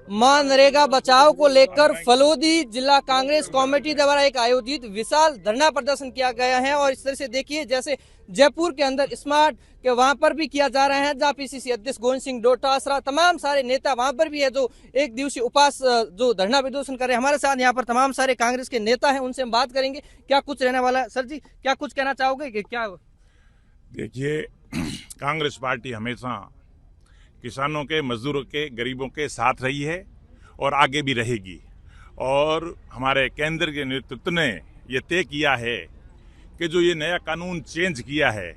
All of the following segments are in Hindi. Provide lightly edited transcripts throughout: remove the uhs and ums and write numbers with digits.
मनरेगा बचाव को लेकर फलोदी जिला कांग्रेस कमेटी द्वारा एक आयोजित विशाल धरना प्रदर्शन किया गया है। और इस तरह से देखिए जैसे जयपुर के अंदर स्मार्ट के वहां पर भी किया जा रहा है, जहां पीसीसी अध्यक्ष गोविंद सिंह डोटासरा तमाम सारे नेता वहां पर भी है जो एक दिवसीय उपवास जो धरना प्रदर्शन कर रहे हैं। हमारे साथ यहाँ पर तमाम सारे कांग्रेस के नेता हैं, उनसे हम बात करेंगे क्या कुछ रहने वाला है। सर जी क्या कुछ कहना चाहोगे कि क्या? देखिए, कांग्रेस पार्टी हमेशा किसानों के, मजदूरों के, गरीबों के साथ रही है और आगे भी रहेगी। और हमारे केंद्र के नेतृत्व ने ये तय किया है कि जो ये नया कानून चेंज किया है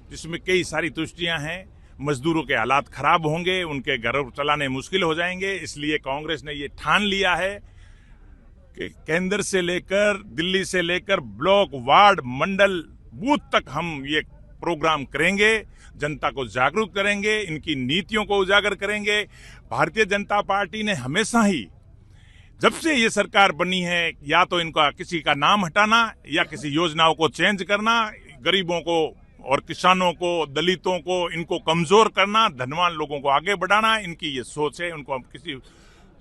जिसमें कई सारी त्रुटियां हैं, मजदूरों के हालात खराब होंगे, उनके घर चलाने मुश्किल हो जाएंगे। इसलिए कांग्रेस ने ये ठान लिया है कि केंद्र से लेकर, दिल्ली से लेकर ब्लॉक, वार्ड, मंडल, बूथ तक हम ये प्रोग्राम करेंगे, जनता को जागरूक करेंगे, इनकी नीतियों को उजागर करेंगे। भारतीय जनता पार्टी ने हमेशा ही, जब से ये सरकार बनी है, या तो इनका किसी का नाम हटाना या किसी योजनाओं को चेंज करना, गरीबों को और किसानों को, दलितों को, इनको कमजोर करना, धनवान लोगों को आगे बढ़ाना, इनकी ये सोच है। उनको हम किसी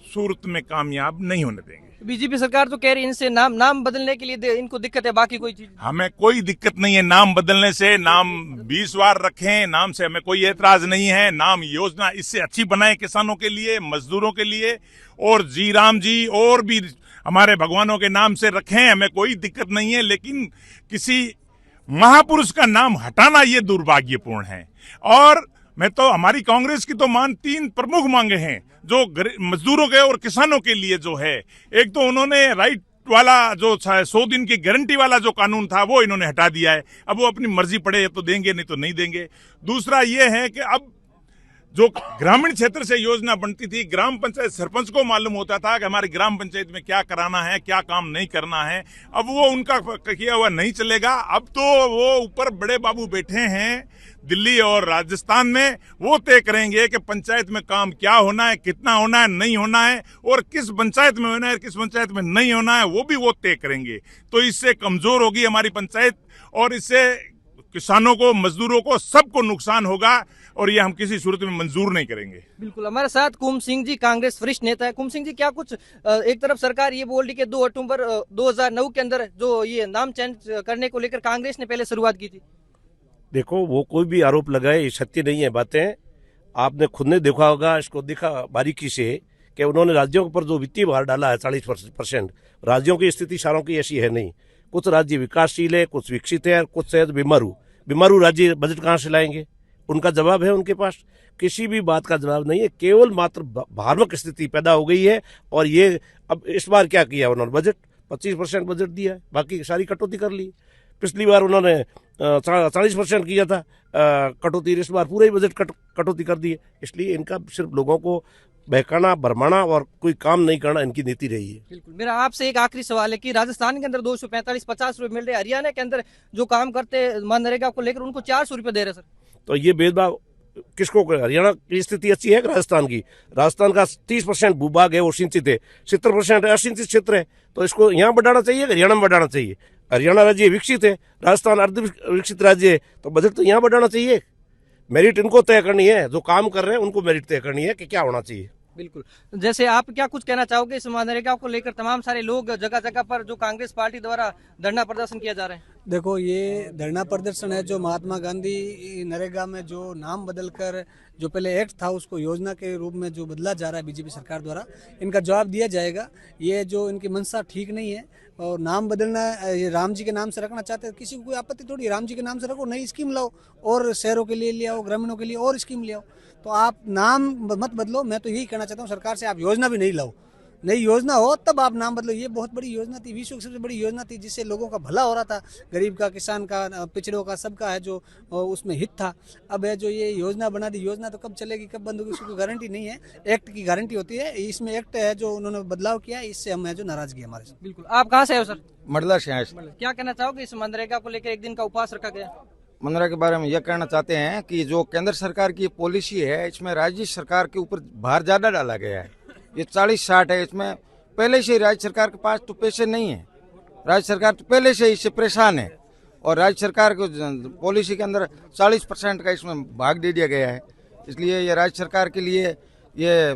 सूरत में कामयाब नहीं होने देंगे। बीजेपी सरकार तो कह रही है इनसे नाम बदलने के लिए इनको दिक्कत है, बाकी कोई चीज हमें कोई दिक्कत नहीं है नाम बदलने से। नाम 20 बार रखें, नाम से हमें कोई एतराज नहीं है। नाम योजना इससे अच्छी बनाए किसानों के लिए, मजदूरों के लिए, और जी राम जी और भी हमारे भगवानों के नाम से रखें, हमें कोई दिक्कत नहीं है। लेकिन किसी महापुरुष का नाम हटाना ये दुर्भाग्यपूर्ण है। और मैं तो, हमारी कांग्रेस की तो 3 प्रमुख मांगे हैं जो मजदूरों के और किसानों के लिए जो है। एक तो उन्होंने राइट वाला जो 100 दिन की गारंटी वाला जो कानून था वो इन्होंने हटा दिया है। अब वो अपनी मर्जी पड़े तो देंगे, नहीं तो नहीं देंगे। दूसरा ये है कि अब जो ग्रामीण क्षेत्र से योजना बनती थी, ग्राम पंचायत सरपंच को मालूम होता था कि हमारी ग्राम पंचायत में क्या कराना है, क्या काम नहीं करना है। अब वो उनका किया हुआ नहीं चलेगा। अब तो वो ऊपर बड़े बाबू बैठे हैं दिल्ली और राजस्थान में, वो तय करेंगे कि पंचायत में काम क्या होना है, कितना होना है, नहीं होना है, और किस पंचायत में होना है, किस पंचायत में नहीं होना है, वो भी वो तय करेंगे। तो इससे कमजोर होगी हमारी पंचायत और इससे किसानों को, मजदूरों को, सबको नुकसान होगा, और ये हम किसी सूरत में मंजूर नहीं करेंगे। बिल्कुल। हमारे साथ कुम सिंह जी, कांग्रेस वरिष्ठ नेता है। कुम सिंह जी क्या कुछ, एक तरफ सरकार ये बोल रही कि 2 अक्टूबर 2009 के अंदर जो ये नाम चेंज करने को लेकर कांग्रेस ने पहले शुरुआत की थी। देखो, वो कोई भी आरोप लगाए ये सत्य नहीं है बातें। आपने खुद ने देखा होगा, इसको देखा बारीकी से कि उन्होंने राज्यों पर जो वित्तीय भार डाला है 40%, राज्यों की स्थिति सारों की ऐसी है नहीं। कुछ राज्य विकासशील है, कुछ विकसित है, कुछ शायद बीमारू राज्य बजट कहाँ से लाएंगे? उनका जवाब है उनके पास, किसी भी बात का जवाब नहीं है। केवल मात्र भावुक स्थिति पैदा हो गई है। और ये अब इस बार क्या किया उन्होंने, बजट 25% बजट दिया है, बाकी सारी कटौती कर ली। पिछली बार उन्होंने 40% किया था कटौती, इस बार पूरा ही बजट कटौती कर दी है। इसलिए इनका सिर्फ लोगों को बहकाना, भरमाना और कोई काम नहीं करना इनकी नीति रही है। बिल्कुल। मेरा आपसे एक आखिरी सवाल है कि राजस्थान के अंदर 245-50 रुपए मिल रहे, हरियाणा के अंदर जो काम करते मनरेगा को लेकर उनको 400 रुपए दे रहे सर। तो ये भेदभाव किसको? हरियाणा की स्थिति अच्छी है कि राजस्थान की? राजस्थान का 30% भूभाग है वो सिंचित है, 70% असिंचित क्षेत्र है। तो इसको यहाँ बढ़ाना चाहिए कि हरियाणा में बढ़ाना चाहिए? हरियाणा राज्य विकसित है, राजस्थान अर्ध विकसित राज्य है, तो बजट तो यहाँ बढ़ाना चाहिए। मेरिट इनको तय करनी है, जो काम कर रहे हैं उनको मेरिट तय करनी है कि क्या होना चाहिए। बिल्कुल। जैसे आप क्या कुछ कहना चाहोगे इस मनरेगा को लेकर? तमाम सारे लोग जगह जगह पर जो कांग्रेस पार्टी द्वारा धरना प्रदर्शन किया जा रहा है। देखो, ये धरना प्रदर्शन है जो महात्मा गांधी नरेगा में जो नाम बदलकर जो पहले एक्ट था उसको योजना के रूप में जो बदला जा रहा है बीजेपी सरकार द्वारा, इनका जवाब दिया जाएगा। ये जो इनकी मंशा ठीक नहीं है। और नाम बदलना, ये राम जी के नाम से रखना चाहते हैं, किसी को कोई आपत्ति थोड़ी है। राम जी के नाम से रखो, नई स्कीम लाओ, और शहरों के लिए ले आओ, ग्रामीणों के लिए और स्कीम ले आओ। तो आप नाम मत बदलो। मैं तो यही कहना चाहता हूँ सरकार से, आप योजना भी नहीं लाओ, नई योजना हो तब आप नाम बदलो। ये बहुत बड़ी योजना थी, विश्व की सबसे बड़ी योजना थी, जिससे लोगों का भला हो रहा था, गरीब का, किसान का, पिछड़ों का, सबका है जो उसमें हित था। अब है जो ये योजना बना दी, योजना तो कब चलेगी कब बंद होगी उसकी कोई गारंटी नहीं है। एक्ट की गारंटी होती है, इसमें एक्ट है जो उन्होंने बदलाव किया, इससे हम है जो नाराजगी हमारे साथ। बिल्कुल। आप कहाँ से हो सर? मंडला से हैं। क्या कहना चाहोगे इस मनरेगा को लेकर एक दिन का उपवास रखा गया? मनरेगा के बारे में यह कहना चाहते हैं कि जो केंद्र सरकार की पॉलिसी है, इसमें राज्य सरकार के ऊपर भार ज्यादा डाला गया है। ये 40-60 है, इसमें पहले से राज्य सरकार के पास तो पैसे नहीं है। राज्य सरकार तो पहले से इससे परेशान है, और राज्य सरकार को पॉलिसी के अंदर 40% का इसमें भाग दे दिया गया है। इसलिए ये राज्य सरकार के लिए ये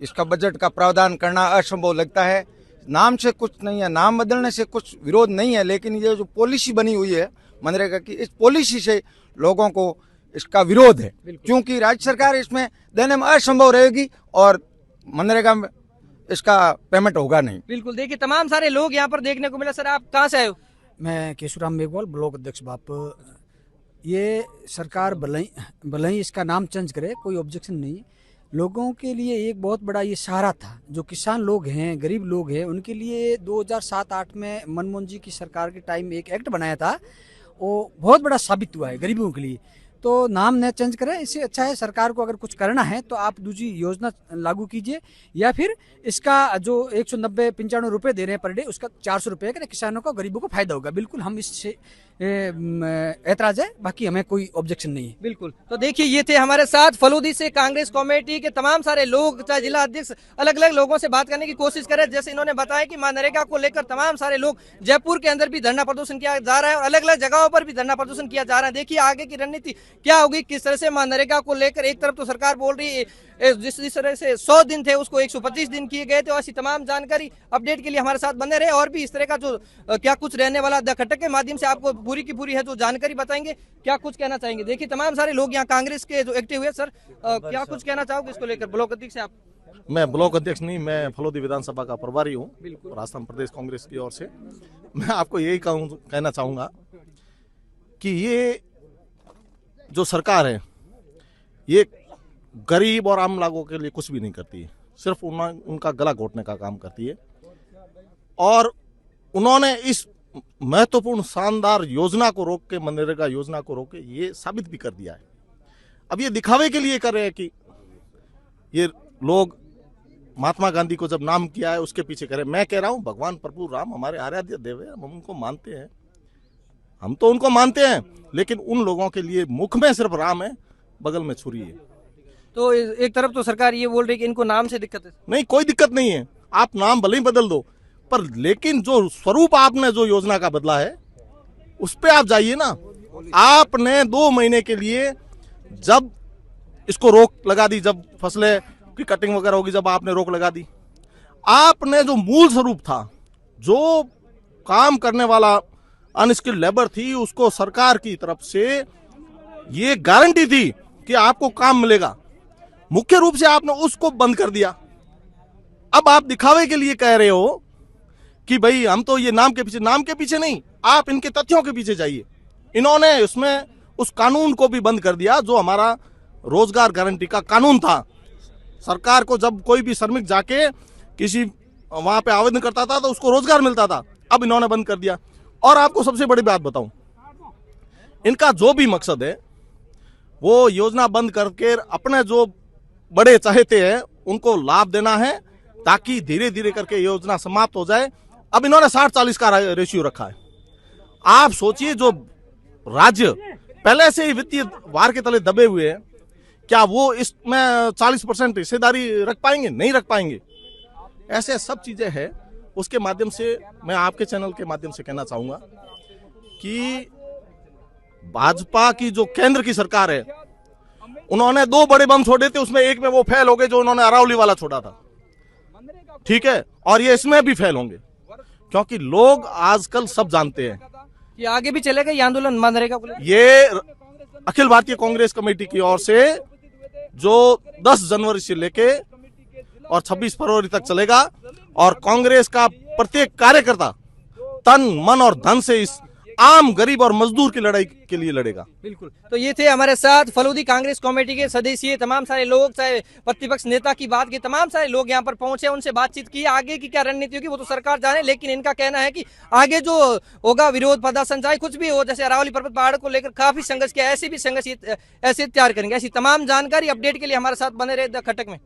इसका बजट का प्रावधान करना असंभव लगता है। नाम से कुछ नहीं है, नाम बदलने से कुछ विरोध नहीं है, लेकिन ये जो पॉलिसी बनी हुई है मनरेगा की, इस पॉलिसी से लोगों को इसका विरोध है, क्योंकि राज्य सरकार इसमें देने में असंभव रहेगी और मनरेगा में इसका पेमेंट होगा नहीं। बिल्कुल, देखिए तमाम सारे लोग यहाँ पर देखने को मिला। सर आप कहाँ से आए हो? मैं केशुराम मेघवाल, ब्लॉक अध्यक्ष बाप। ये सरकार भले ही इसका नाम चेंज करे, कोई ऑब्जेक्शन नहीं। लोगों के लिए एक बहुत बड़ा ये सहारा था। जो किसान लोग हैं, गरीब लोग हैं, उनके लिए 2007-8 में मनमोहन जी की सरकार के टाइम एक एक्ट बनाया था, वो बहुत बड़ा साबित हुआ है गरीबों के लिए। तो नाम न चेंज करें, इससे अच्छा है सरकार को अगर कुछ करना है तो आप दूसरी योजना लागू कीजिए, या फिर इसका जो 190-95 रुपये दे रहे हैं पर डे, उसका 400 रुपये करें। किसानों को, गरीबों को फायदा होगा। बिल्कुल हम इससे ऐतराज है, बाकी हमें कोई ऑब्जेक्शन नहीं है। बिल्कुल, तो देखिए ये थे हमारे साथ फलूदी से कांग्रेस कमेटी के तमाम सारे लोग, चाहे जिला अध्यक्ष, अलग अलग लोगों से बात करने की कोशिश करें। जैसे इन्होंने बताया कि मनरेगा को लेकर तमाम सारे लोग, जयपुर के अंदर भी धरना प्रदर्शन किया जा रहा है और अलग अलग जगहों पर भी धरना प्रदर्शन किया जा रहा है। देखिए आगे की रणनीति क्या होगी, किस तरह से मनरेगा को लेकर एक तरफ तो सरकार बोल रही है जिस तरह से 100 दिन थे उसको 125 दिन किए गए थे। और ऐसी तमाम जानकारी अपडेट के लिए हमारे साथ बने रहे, और भी इस तरह का जो क्या कुछ रहने वाला द खटक के माध्यम से आपको पूरी की पूरी है जो जानकारी बताएंगे। क्या कुछ कहना चाहेंगे? देखिए तमाम सारे लोग यहाँ कांग्रेस के जो एक्टिव हुए। सर क्या कुछ कहना चाहोगे इसको लेकर, ब्लॉक अध्यक्ष से आप? मैं ब्लॉक अध्यक्ष नहीं, मैं फलोदी विधानसभा का प्रभारी हूँ राजस्थान प्रदेश कांग्रेस की ओर से। मैं आपको यही कहना चाहूँगा कि ये जो सरकार है ये गरीब और आम लोगों के लिए कुछ भी नहीं करती है, सिर्फ उनका गला घोटने का काम करती है। और उन्होंने इस महत्वपूर्ण शानदार योजना को रोक के, मनरेगा योजना को रोक के ये साबित भी कर दिया है। अब ये दिखावे के लिए कर रहे हैं कि ये लोग महात्मा गांधी को जब नाम किया है उसके पीछे करे। मैं कह रहा हूं भगवान प्रभु राम हमारे आराध्य देव है, हम उनको मानते हैं, हम तो उनको मानते हैं, लेकिन उन लोगों के लिए मुख में सिर्फ राम है, बगल में छुरी है। तो एक तरफ तो सरकार ये बोल रही है कि इनको नाम से दिक्कत है। नहीं, कोई दिक्कत नहीं है, आप नाम भले ही बदल दो, पर लेकिन जो स्वरूप आपने जो योजना का बदला है उस पे आप जाइए ना। आपने 2 महीने के लिए जब इसको रोक लगा दी, जब फसलें की कटिंग वगैरह होगी, जब आपने रोक लगा दी, आपने जो मूल स्वरूप था, जो काम करने वाला अनस्किल्ड लेबर थी, उसको सरकार की तरफ से ये गारंटी थी कि आपको काम मिलेगा, मुख्य रूप से आपने उसको बंद कर दिया। अब आप दिखावे के लिए कह रहे हो कि भाई हम तो ये नाम के पीछे नहीं, आप इनके तथ्यों के पीछे जाइए। इन्होंने उसमें उस कानून को भी बंद कर दिया जो हमारा रोजगार गारंटी का कानून था। सरकार को जब कोई भी श्रमिक जाके किसी वहां पे आवेदन करता था तो उसको रोजगार मिलता था, अब इन्होंने बंद कर दिया। और आपको सबसे बड़ी बात बताऊं, इनका जो भी मकसद है वो योजना बंद करके अपने जो बड़े चाहते हैं उनको लाभ देना है, ताकि धीरे धीरे करके योजना समाप्त हो जाए। अब इन्होंने 60-40 का रेशियो रखा है। आप सोचिए, जो राज्य पहले से ही वित्तीय भार के तले दबे हुए हैं, क्या वो इसमें 40% हिस्सेदारी रख पाएंगे? नहीं रख पाएंगे। ऐसे सब चीजें हैं। उसके माध्यम से मैं आपके चैनल के माध्यम से कहना चाहूंगा कि भाजपा की जो केंद्र की सरकार है, उन्होंने 2 बड़े बम छोड़े थे, उसमें एक में वो फेल हो गए जो उन्होंने अरावली वाला छोड़ा था, ठीक है, और ये इसमें भी फेल होंगे, क्योंकि लोग आजकल सब जानते हैं कि आगे भी चलेगा ये आंदोलन मनरेगा को लेकर। ये अखिल भारतीय कांग्रेस कमेटी की ओर से जो 10 जनवरी से लेके और 26 फरवरी तक चलेगा, और कांग्रेस का प्रत्येक कार्यकर्ता तन मन और धन से इस आम गरीब और मजदूर की लड़ाई के लिए लड़ेगा। बिल्कुल, तो ये थे हमारे साथ फलूदी कांग्रेस कमेटी के सदस्य, तमाम सारे लोग, चाहे प्रतिपक्ष नेता की बात की, तमाम सारे लोग यहाँ पर पहुंचे, उनसे बातचीत की। आगे की क्या रणनीति होगी वो तो सरकार जाने, लेकिन इनका कहना है कि आगे जो होगा विरोध प्रदर्शन, चाहे कुछ भी हो, जैसे अरावली पर्वत पहाड़ को लेकर काफी संघर्ष किया, ऐसे भी संघर्ष ऐसे तैयार करेंगे। ऐसी तमाम जानकारी अपडेट के लिए हमारे साथ बने रहे द खटक में।